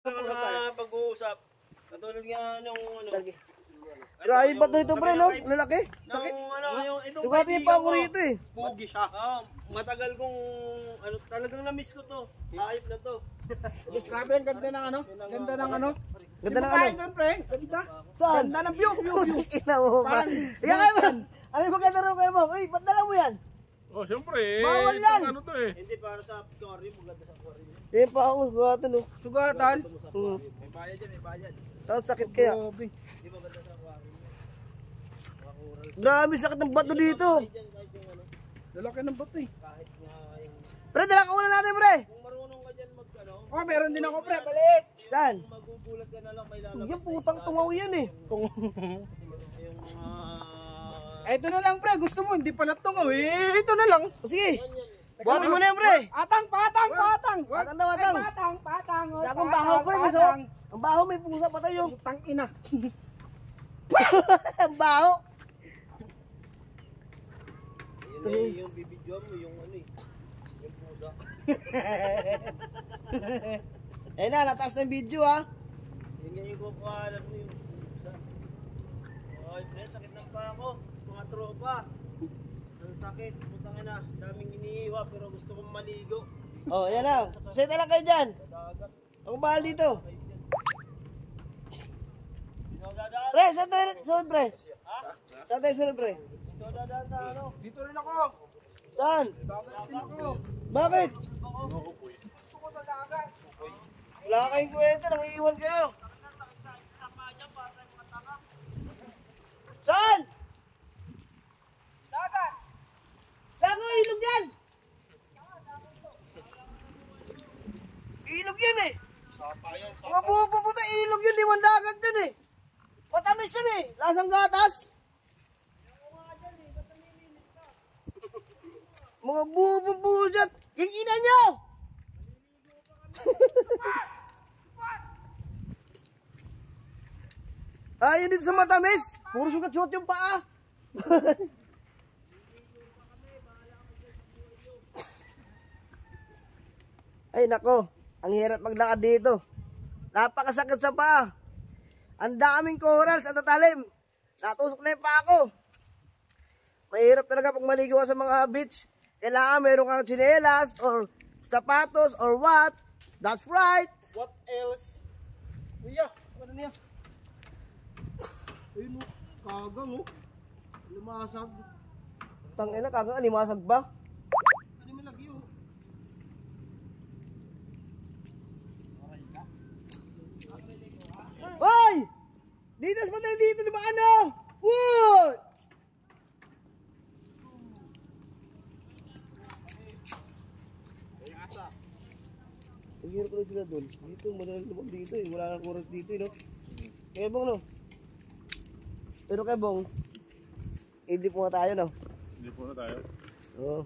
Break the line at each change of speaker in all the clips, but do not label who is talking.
Pag-uusap. Katulad nga nung ano.
Grabe ba ito pre no? Lalaki? Sakit. Sugatin pa ako rito eh.
Pugi siya. Matagal kong ano, talagang na-miss ko to. Hayop na to.
Grabe ang ganda ng ano? Ganda ng ano?
Ganda ng ano?
Doon, pre. Ganda.
Saan?
Ganda ng view.
Ina mo ba? Ika kayo man. Ano yung maganda rin kayo mo? Uy, ba't dala mo yan?
Oh, siyempre.
Bawal yan.
Ano to eh?
Hindi para sa aquarium, maganda sa aquarium.
Hindi pa ako sugatan oh.
Sugatan.
May bayad yan, may bayad.
Tapos sakit kaya.
Grabe.
Di ba ganda sa aquarium?
Grabe sakit ng bato dito.
Kahit yung ano,
Lalaki ng bato eh.
kahit nga yung...
Pre, dala ka una natin pre.
Kung marunong ka dyan mag ano,
Oh, meron din ako, pre. Balik.
Saan?
kung magugulat ka na lang may lalabas
Yung putang tungaw yan eh.
yung mga...
Ito na lang, pre. Gusto mo, hindi pala tungaw eh. Ito na lang.
O sige. Buhatin mo na yan pre.
Atang, patang.
Atang daw, atang.
Patang.
Wala akong baho pre. Gusto. Ang baho may pusa pa tayo.
Tang ina.
Ang baho.
Yung bibidyo mo, yung ano eh. Yung pusa.
Eh na, nataas na yung video ha.
Yun nga yung kukuhanan mo yung pusa. Ay, pre, sakit ng pa ako. Mga tropa. Ang sakit. Putang ina. Daming iniiwa pero gusto kong maligo.
Oh, yan na. Set na lang kayo dyan.
Sa dagat.
Ako bahal dito.
Dito dadaan.
Pre, saan tayo sunod pre?
Ha?
Saan tayo sunod pre?
Dito dadaan sa ano?
Dito rin ako.
Saan?
Dagat din ako.
Bakit?
Gusto ko sa dagat.
Wala kayong kwenta, nangiiwan kayo. Saan?
Dagat.
Lango, ilog yan! Ilog yan eh! Mga bububuta, ilog yun, di man dagat yun eh! Matamis yun eh, lasang gatas! Mga bububujat! Yung ina nyo! Ayun dito sa matamis, puro sugat-sugat yung paa! Ay nako, ang hirap maglakad dito. Napakasakit sa paa. Ang daming corals at tatalim. Natusok na yung paa ko. Mahirap talaga pag maligo ka sa mga beach. Kailangan meron kang tsinelas or sapatos or what. That's right.
What else? Kuya, ano niya? Ayun o, kagang o. Lumasag.
Tangina, kagang alimasag ba?
Ano may lagi o?
Hoy! Dito sa patay dito, di ba ano? Woy! Ang hirap ko lang sila doon. Dito, madalang lumag dito eh. Wala nang oras dito eh, no? Kaya bong, no? Pero kaya bong, hindi po nga tayo, no?
Hindi po na tayo.
Oo.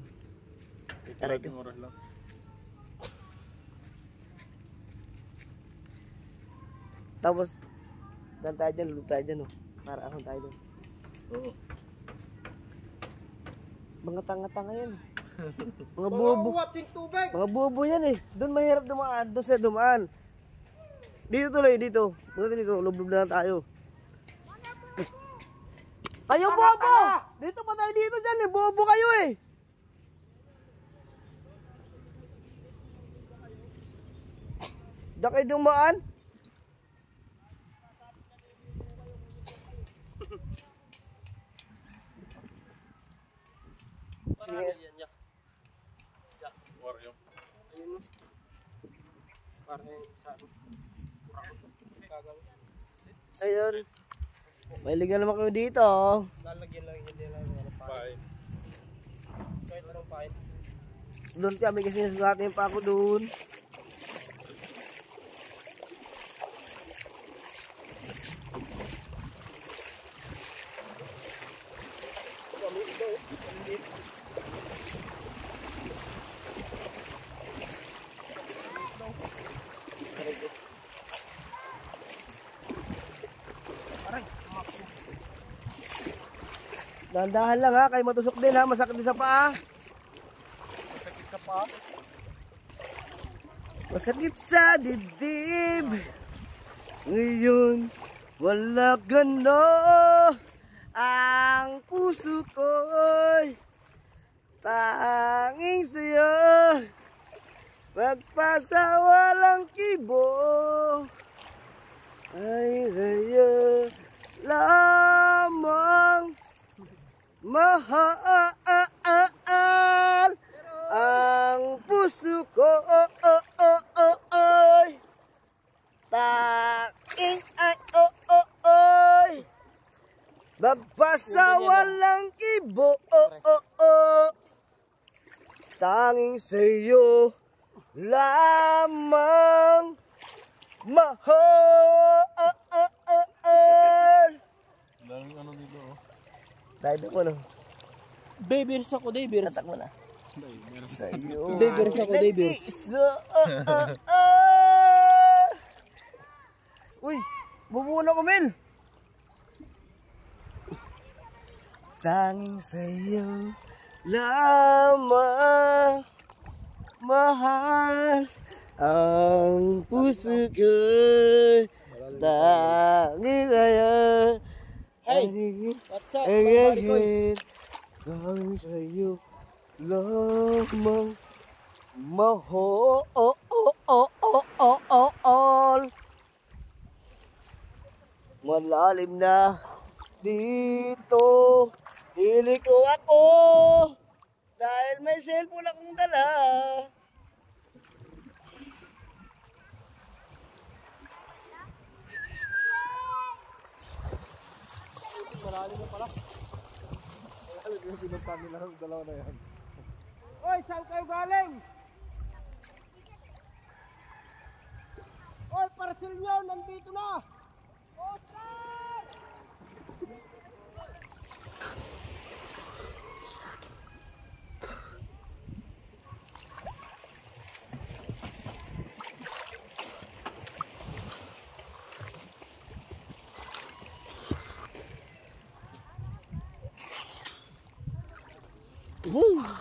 Aray ko.
Oras lang.
Tapos, dan tayo dyan, lulog tayo dyan, no? Para ahon tayo doon.
Oo.
Mga tanga-tanga yan. Mga bobo.
Buwating tubig.
Mga bobo yan eh. Doon mahirap dumaan. Doon siya dumaan. Dito tuloy, dito. Punta dito, lublob na lang tayo. Kayo bobo! Dito pa tayo dito dyan eh. Bobo kayo eh. Diyan kayo dumaan. Sige.
Wario.
So yun. May ligan naman kayo dito.
Lalagyan lang, hindi lang.
Bye.
Kahit anong pain.
Doon kami kasi nasugatin pa ako doon. Dahan-dahan lang ha, kayo matusok din ha, masakit din sa paa.
Sakit sa paa.
Masakit sa dibdib. Ngayon, wala ka na. Ang puso ko'y tanging sa'yo. Magpasawalang kibo. Ay sa'yo lamang mahal. Ang puso ko tanging ay magpasawalang kibo. Tanging sa'yo lamang mahal.
Daming ano dito, oh.
Dahil mo no.
Babers ako, Babers.
Tatak mo na. Sa iyo.
Babers ako, Babers.
Uy, bumuo na ko, Mel. Tanging sa'yo lamang mahal ang puso ko. Tanging sa'yo.
Hey, what's up, mga boys?
Tanging sa'yo lamang mahal. Malalim na dito, hiliko ako dahil may cellphone akong dala.
Oy, saan kayo galing? Oy, parcel nyo, nandito na!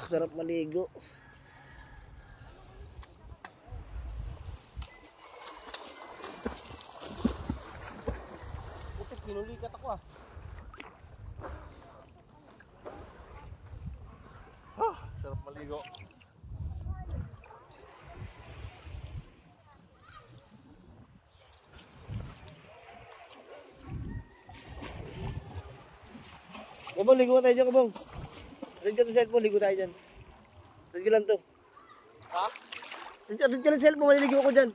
Sarap maligo.
Butik, kinulikat ako ah.
Sarap maligo.
Kabong, ligo tayo dyan, kabong. Saan ka to cellphone, ligo tayo dyan. Saan ka lang to?
Ha?
Saan ka lang cellphone, maliligo ko dyan.